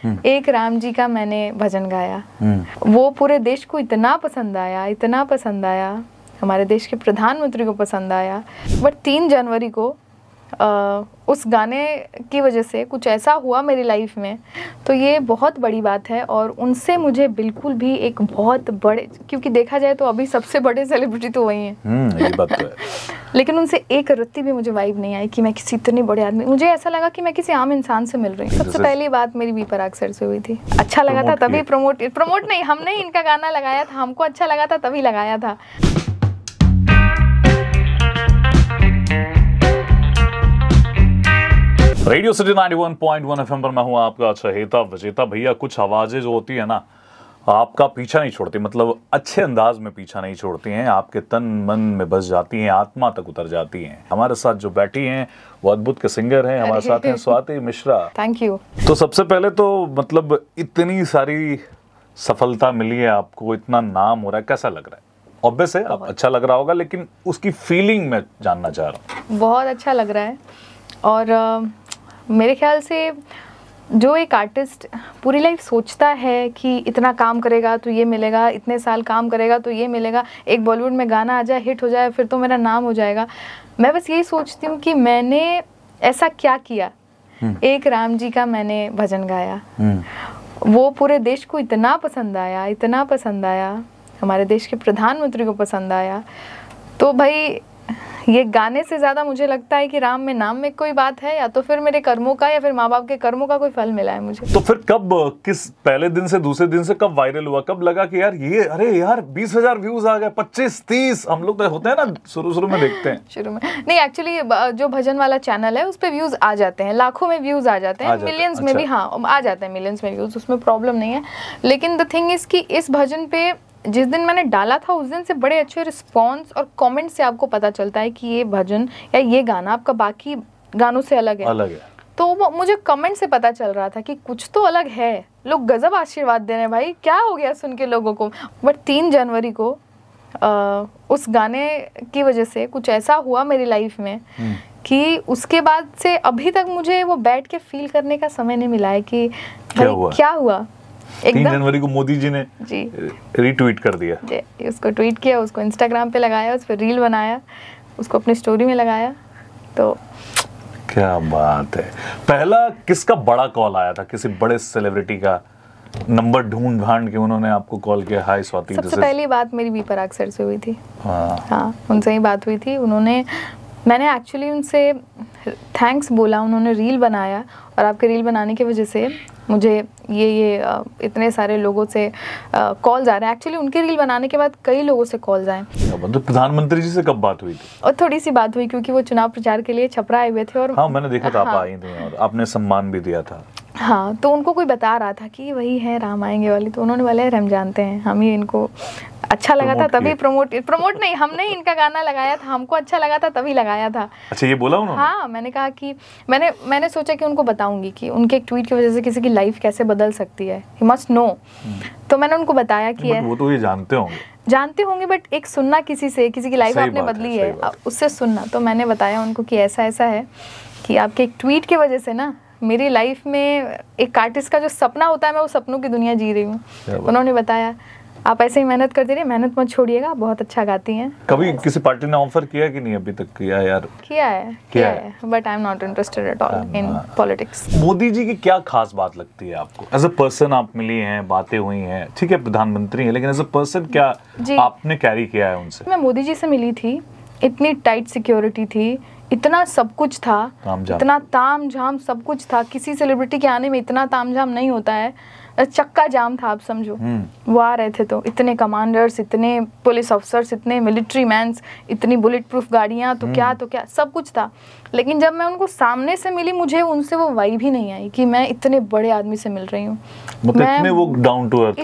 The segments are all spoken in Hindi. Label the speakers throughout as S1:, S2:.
S1: एक राम जी का मैंने भजन गाया, वो पूरे देश को इतना पसंद आया, इतना पसंद आया, हमारे देश के प्रधानमंत्री को पसंद आया। बट 3 जनवरी को उस गाने की वजह से कुछ ऐसा हुआ मेरी लाइफ में, तो ये बहुत बड़ी बात है। और उनसे मुझे बिल्कुल भी एक बहुत बड़े, क्योंकि देखा जाए तो अभी सबसे बड़े सेलिब्रिटी तो वही हैं,
S2: ये बात तो है।
S1: लेकिन उनसे एक रत्ती भी मुझे वाइब नहीं आई कि मैं किसी इतने बड़े आदमी, मुझे ऐसा लगा कि मैं किसी आम इंसान से मिल रही हूँ। सबसे पहली बात मेरी बी पराग सर से हुई थी। अच्छा लगा था तभी प्रमोट नहीं, हमने ही इनका गाना लगाया था, हमको अच्छा लगा था तभी लगाया था।
S2: रेडियो सिटी 91.1 FM पर मैं हूं आपका चहेता विजेता। भैया कुछ आवाजें जो होती है ना, आपका पीछा नहीं छोड़ती, मतलब अच्छे अंदाज में पीछा नहीं छोड़ती हैं, आपके तन मन में बस जाती हैं, आत्मा तक उतर जाती हैं। हमारे साथ जो बैठी हैं वो अद्भुत के सिंगर हैं, हमारे साथ हैं स्वाति मिश्रा।
S1: Thank you.
S2: तो सबसे पहले तो मतलब इतनी सारी सफलता मिली है आपको, इतना नाम हो रहा है, कैसा लग रहा है? ऑब्वियस है आप अच्छा लग रहा होगा, लेकिन उसकी फीलिंग मैं जानना चाह रहा हूँ।
S1: बहुत अच्छा लग रहा है। और मेरे ख्याल से जो एक आर्टिस्ट पूरी लाइफ सोचता है कि इतना काम करेगा तो ये मिलेगा, इतने साल काम करेगा तो ये मिलेगा, एक बॉलीवुड में गाना आ जाए, हिट हो जाए, फिर तो मेरा नाम हो जाएगा। मैं बस यही सोचती हूँ कि मैंने ऐसा क्या किया। एक राम जी का मैंने भजन गाया, वो पूरे देश को इतना पसंद आया, इतना पसंद आया, हमारे देश के प्रधानमंत्री को पसंद आया। तो भाई ये गाने से ज़्यादा मुझे लगता है कि राम में नाम में कोई बात है, या तो फिर मेरे कर्मों का या फिर माँ बाप के कर्मों का कोई फल मिला है मुझे।
S2: तो फिर कब, किस पहले दिन से दूसरे दिन से कब वायरल हुआ? कब लगा कि यार ये, अरे यार 20,000 व्यूज आ गए, 25-30? हम लोग तो होते हैं ना शुरू में देखते हैं।
S1: शुरू में नहीं, एक्चुअली जो भजन वाला चैनल है उस पर व्यूज आ जाते हैं, लाखों में व्यूज आ जाते हैं, मिलियंस में भी, हाँ आ जाते हैं मिलियंस में व्यूज, उसमें प्रॉब्लम नहीं है। लेकिन द थिंग इज कि इस भजन पे जिस दिन मैंने डाला था उस दिन से बड़े अच्छे रिस्पॉन्स और कमेंट से आपको पता चलता है कि ये भजन या ये गाना आपका बाकी गानों से अलग है। तो मुझे कमेंट से पता चल रहा था कि कुछ तो अलग है, लोग गजब आशीर्वाद दे रहे हैं, भाई क्या हो गया सुन के लोगों को। बट 3 जनवरी को उस गाने की वजह से कुछ ऐसा हुआ मेरी लाइफ में कि उसके बाद से अभी तक मुझे वो बैठ के फील करने का समय नहीं मिला है कि क्या हुआ।
S2: 3 जनवरी को मोदी जी ने रीट्वीट कर दिया,
S1: उसको ट्वीट किया, उसको इंस्टाग्राम पे लगाया, उस पर रील बनाया, उसको अपनी स्टोरी में लगाया। तो
S2: क्या बात है। पहला किसका बड़ा कॉल आया था? किसी बड़े सेलिब्रिटी का नंबर ढूंढ के उन्होंने आपको कॉल किया, हाय स्वाति?
S1: सबसे पहली बात मेरी बी पराग सर से हुई थी। हाँ, उनसे ही बात हुई थी। मैंने एक्चुअली उनसे थैंक्स बोला, उन्होंने रील बनाया, और आपके रील बनाने की वजह से मुझे ये इतने सारे लोगों से कॉल्स आ रहे हैं। एक्चुअली उनके रील बनाने के बाद कई लोगों से कॉल्स आए।
S2: तो प्रधानमंत्री जी से कब बात हुई थी?
S1: और थोड़ी सी बात हुई, क्योंकि वो चुनाव प्रचार के लिए छपरा आए हुए थे। और
S2: हाँ, मैंने देखा था आप आई थी और आपने सम्मान भी दिया था।
S1: हाँ, तो उनको कोई बता रहा था कि वही है राम आएंगे वाली, तो उन्होंने बोला हम जानते हैं, हम ही इनको अच्छा लगा था तभी प्रमोट नहीं, हमने ही इनका गाना लगाया था, हमको अच्छा लगा था तभी लगाया था।
S2: अच्छा, ये बोला उन्होंने?
S1: हाँ, मैंने कहा कि मैंने सोचा कि उनको बताऊंगी कि उनके एक ट्वीट की वजह से किसी की लाइफ कैसे बदल सकती है, ही मस्ट नो। तो मैंने उनको बताया कि
S2: वो तो ये जानते होंगे,
S1: बट एक सुनना किसी से, किसी की लाइफ आपने बदली है, उससे सुनना। तो मैंने बताया उनको कि ऐसा ऐसा है कि आपके एक ट्वीट की वजह से ना मेरी लाइफ में एक आर्टिस्ट का जो सपना होता है, मैं वो सपनों की दुनिया जी रही हूँ। उन्होंने बताया आप ऐसे ही मेहनत करते रहिए, मेहनत मत छोड़िएगा, बहुत अच्छा गाती हैं।
S2: कभी किसी पार्टी ने ऑफर किया कि नहीं अभी तक? किया यार,
S1: किया है, but I am not interested at all in politics.
S2: Modi ji की क्या खास बात लगती है आपको? एज अ पर्सन आप मिली हैं, बातें हुई हैं, ठीक है प्रधानमंत्री हैं, लेकिन एज अ पर्सन क्या आपने कैरी किया है उनसे?
S1: मैं मोदी जी से मिली थी, इतनी टाइट सिक्योरिटी थी, इतना सब कुछ था, इतना ताम झाम सब कुछ था। किसी सेलिब्रिटी के आने में इतना ताम झाम नहीं होता है, चक्का जाम था, आप समझो। वो आ रहे थे तो इतने कमांडर्स, इतने पुलिस ऑफिसर्स, इतने मिलिट्री मैन्स, इतनी बुलेट प्रूफ गाड़ियाँ, तो क्या सब कुछ था। लेकिन जब मैं उनको सामने से मिली, मुझे उनसे वो वाइब ही नहीं आई कि मैं इतने बड़े आदमी से मिल रही हूँ।
S2: इतने वो डाउन टू अर्थ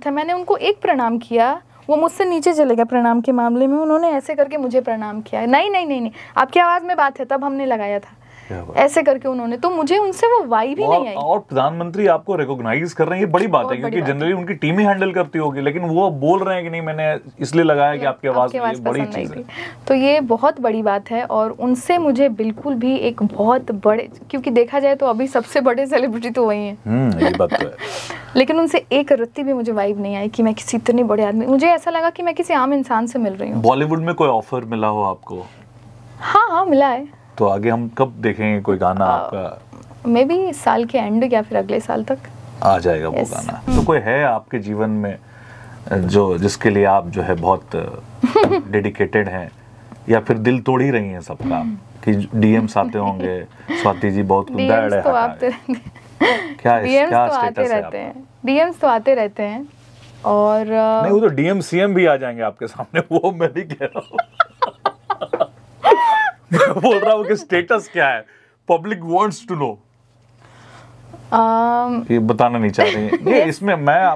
S1: है। मैंने उनको एक प्रणाम किया, वो मुझसे नीचे चले गए प्रणाम के मामले में, उन्होंने ऐसे करके मुझे प्रणाम किया। नहीं, आपकी आवाज़ में बात है, तब हमने लगाया था। ऐसे करके उन्होंने, तो मुझे उनसे वो वाइब ही नहीं आई।
S2: और प्रधानमंत्री आपको रिकॉग्नाइज कर रहे हैं, ये बड़ी बात है, क्योंकि जनरली उनकी टीम ही हैंडल करती होगी, लेकिन वो बोल रहे हैं कि नहीं मैंने इसलिए लगाया कि आपकी आवाज बड़ी चीज है।
S1: तो ये बहुत बड़ी बात है, और उनसे मुझे बिल्कुल भी एक बहुत बड़े, क्योंकि देखा जाए तो अभी सबसे बड़े सेलिब्रिटी तो वही हैं,
S2: ये बात तो है।
S1: लेकिन उनसे एक रत्ती भी मुझे वाइब नहीं आई कि मैं किसी इतने बड़े आदमी, मुझे ऐसा लगा कि मैं किसी आम इंसान से मिल रही हूँ।
S2: बॉलीवुड में कोई ऑफर मिला हो आपको?
S1: हाँ मिला है। तो
S2: आगे हम कब देखेंगे कोई गाना आपका?
S1: मे बी साल के एंड या फिर अगले साल तक
S2: आ जाएगा वो गाना। तो कोई है आपके जीवन में जो जिसके लिए आप जो है बहुत डेडिकेटेड हैं, या फिर दिल तोड़ ही रही हैं सबका कि डीएम्स आते होंगे स्वाति जी बहुत कुंदाड़ है?
S1: तो आते
S2: क्या स्टेटस है आपका?
S1: डीएम्स तो आते रहते हैं, और
S2: नहीं वो तो डीएम सीएम भी आ जाएंगे आपके सामने, वो मैं नहीं कह रहा हूँ। मैं बोल रहा हूँ कि स्टेटस क्या है, पब्लिक वांट्स टू नो। ये बताना नहीं चाह रही हैं ये, इसमें मैं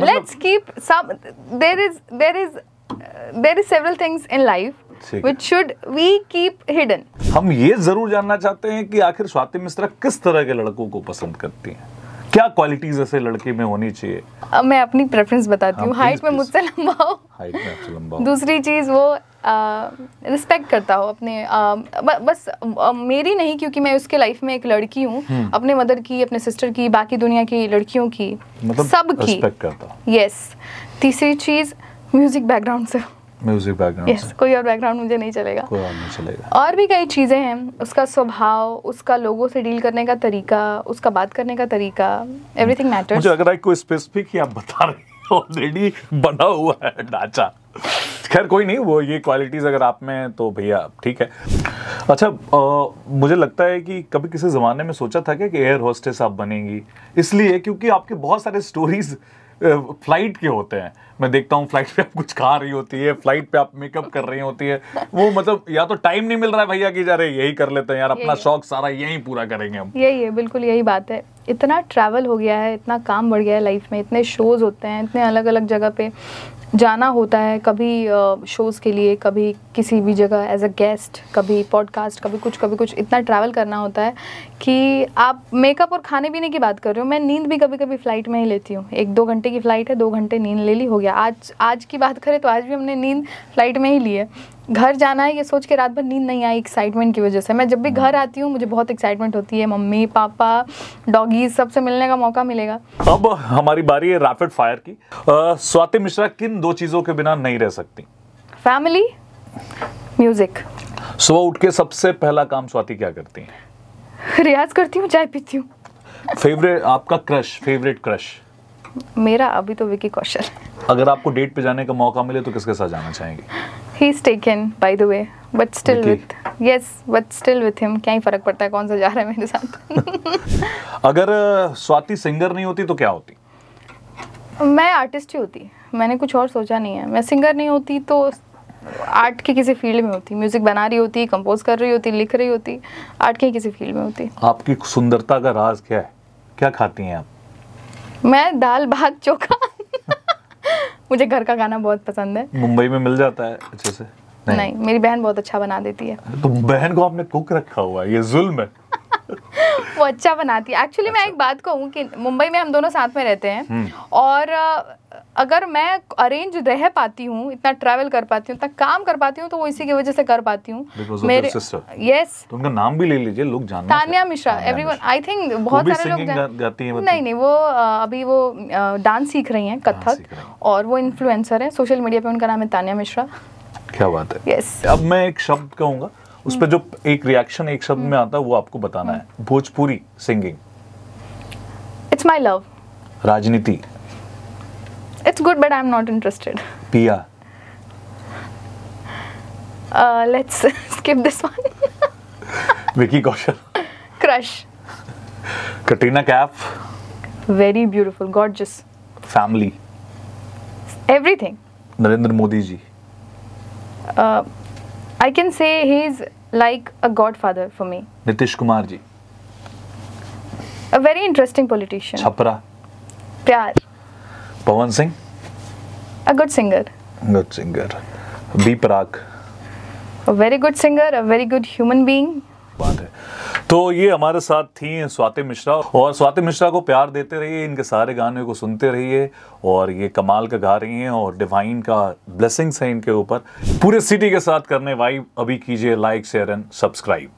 S1: let's keep some, there is several things in life which should we keep hidden.
S2: हम ये जरूर जानना चाहते हैं कि आखिर स्वाति मिश्रा किस तरह के लड़कों को पसंद करती हैं, क्या क्वालिटीज ऐसे लड़के में होनी चाहिए?
S1: मैं अपनी प्रेफरेंस बताती हूँ। हाइट में मुझसे लंबा हो,
S2: हाइट में आपसे लंबा हो।
S1: दूसरी चीज वो रिस्पेक्ट करता हो अपने, बस मेरी नहीं, क्योंकि मैं उसके लाइफ में एक लड़की हूँ, अपने मदर की, अपने सिस्टर की, बाकी दुनिया की लड़कियों की,
S2: मतलब
S1: सब की
S2: रिस्पेक्ट करता।
S1: यस। तीसरी चीज म्यूजिक बैकग्राउंड से,
S2: म्यूजिक बैकग्राउंड
S1: यस, कोई और बैकग्राउंड मुझे नहीं चलेगा,
S2: कोई और नहीं चलेगा।
S1: और भी कई चीजें हैं, उसका स्वभाव, उसका लोगों से डील करने का तरीका, उसका बात करने का तरीका, एवरीथिंग मैटर्स। मुझे
S2: अगर कोई स्पेसिफिक ही आप बता रहे हो, ऑलरेडी बना हुआ है ढांचा, खैर कोई नहीं, वो ये क्वालिटीज अगर आप में हैं तो भैया ठीक है। अच्छा, मुझे लगता है कि कभी किसी जमाने में सोचा था कि एयर होस्टेस आप बनेंगी, इसलिए क्योंकि आपके बहुत सारे स्टोरीज फ्लाइट के होते हैं। मैं देखता हूँ फ्लाइट पे आप कुछ खा रही होती है, फ्लाइट पे आप मेकअप कर रही होती है, वो मतलब या तो टाइम नहीं मिल रहा है भैया की जा रहे यही कर लेते हैं यार, अपना शौक सारा यही पूरा करेंगे हम।
S1: यही है, बिल्कुल यही बात है। इतना ट्रैवल हो गया है, इतना काम बढ़ गया है लाइफ में, इतने शोज होते हैं, इतने अलग अलग जगह पे जाना होता है, कभी शोज़ के लिए, कभी किसी भी जगह एज अ गेस्ट, कभी पॉडकास्ट, कभी कुछ, इतना ट्रैवल करना होता है कि आप मेकअप और खाने पीने की बात कर रहे हो। मैं नींद भी कभी कभी फ़्लाइट में ही लेती हूँ। 1-2 घंटे की फ़्लाइट है, 2 घंटे नींद ले ली, हो गया। आज की बात करें तो आज भी हमने नींद फ़्लाइट में ही ली है। घर जाना है ये सोच के रात भर नींद नहीं आई एक्साइटमेंट की वजह से। मैं जब भी घर आती हूँ मुझे बहुत एक्साइटमेंट होती है, मम्मी पापा डॉगीज सबसे मिलने का मौका मिलेगा।
S2: अब हमारी बारी है रैपिड फायर की। स्वाति मिश्रा किन 2 चीजों के बिना नहीं रह सकती?
S1: Family, music.
S2: सुबह उठ के सबसे पहला काम स्वाति क्या करती है?
S1: रियाज करती हूँ, चाय पीती हूँ।
S2: फेवरेट आपका क्रश, फेवरेट क्रश?
S1: मेरा अभी तो विकी कौशल।
S2: अगर आपको डेट पे जाने का मौका मिले तो किसके साथ जाना चाहेंगे?
S1: He is taken by the way, but still with, yes, but still with him. क्या ही फर्क पड़ता है कौन सा जा रहा है मेरे साथ।
S2: अगर स्वाति सिंगर नहीं होती तो क्या होती?
S1: मैं आर्टिस्ट ही होती। मैंने कुछ और सोचा नहीं है। मैं सिंगर नहीं होती तो आर्ट के किसी फील्ड में होती, म्यूजिक बना रही होती, कंपोज कर रही होती, लिख रही होती, आर्ट के किसी फील्ड में होती।
S2: आपकी सुंदरता का राज क्या है? क्या खाती हैं आप?
S1: मैं दाल भात चोखा। मुझे घर का खाना बहुत पसंद है।
S2: मुंबई में मिल जाता है अच्छे से?
S1: नहीं, मेरी बहन बहुत अच्छा बना देती है।
S2: तो बहन को आपने कुक रखा हुआ है, ये जुल्म है।
S1: वो अच्छा बनाती है। एक्चुअली मैं एक बात कहूँ कि मुंबई में हम दोनों साथ में रहते हैं, और अगर मैं अरेंज रह पाती हूँ, इतना ट्रैवल कर पाती हूँ, इतना काम कर पाती हूँ, तो वो इसी की वजह से कर पाती हूँ।
S2: मेरे
S1: यस,
S2: तो उनका नाम भी ले लीजिए, लोग जानना।
S1: Tanya Mishra, everyone, I think बहुत सारे लोग
S2: गाती हैं।
S1: नहीं, वो अभी वो डांस सीख रही हैं, कथक, और वो इन्फ्लुएंसर है सोशल मीडिया पे। उनका नाम है तान्या मिश्रा।
S2: क्या बात है।
S1: यस।
S2: अब मैं एक शब्द कहूंगा, उस पर जो एक रिएक्शन एक शब्द में आता है वो आपको बताना है। Bhojpuri singing.
S1: It's my love.
S2: राजनीति।
S1: It's good, but I'm not interested.
S2: पिया।
S1: Let's skip this one.
S2: Vicky Kaushal.
S1: Crush.
S2: Katrina Kaif.
S1: Very beautiful, gorgeous.
S2: Family.
S1: Everything.
S2: Narendra Modi ji.
S1: I can say he's like a godfather for me.
S2: Nitish Kumar ji.
S1: A very interesting politician.
S2: Chhapra.
S1: प्यार।
S2: Pawan Singh.
S1: A good singer.
S2: Good singer. B Praak.
S1: A very good singer, a very good human being.
S2: बात है। तो ये हमारे साथ थी स्वाति मिश्रा, और स्वाति मिश्रा को प्यार देते रहिए, इनके सारे गाने को सुनते रहिए, और ये कमाल का गा रही हैं और डिवाइन का ब्लेसिंग्स है इनके ऊपर। पूरे सिटी के साथ करने वाइब। अभी कीजिए लाइक, शेयर एंड सब्सक्राइब।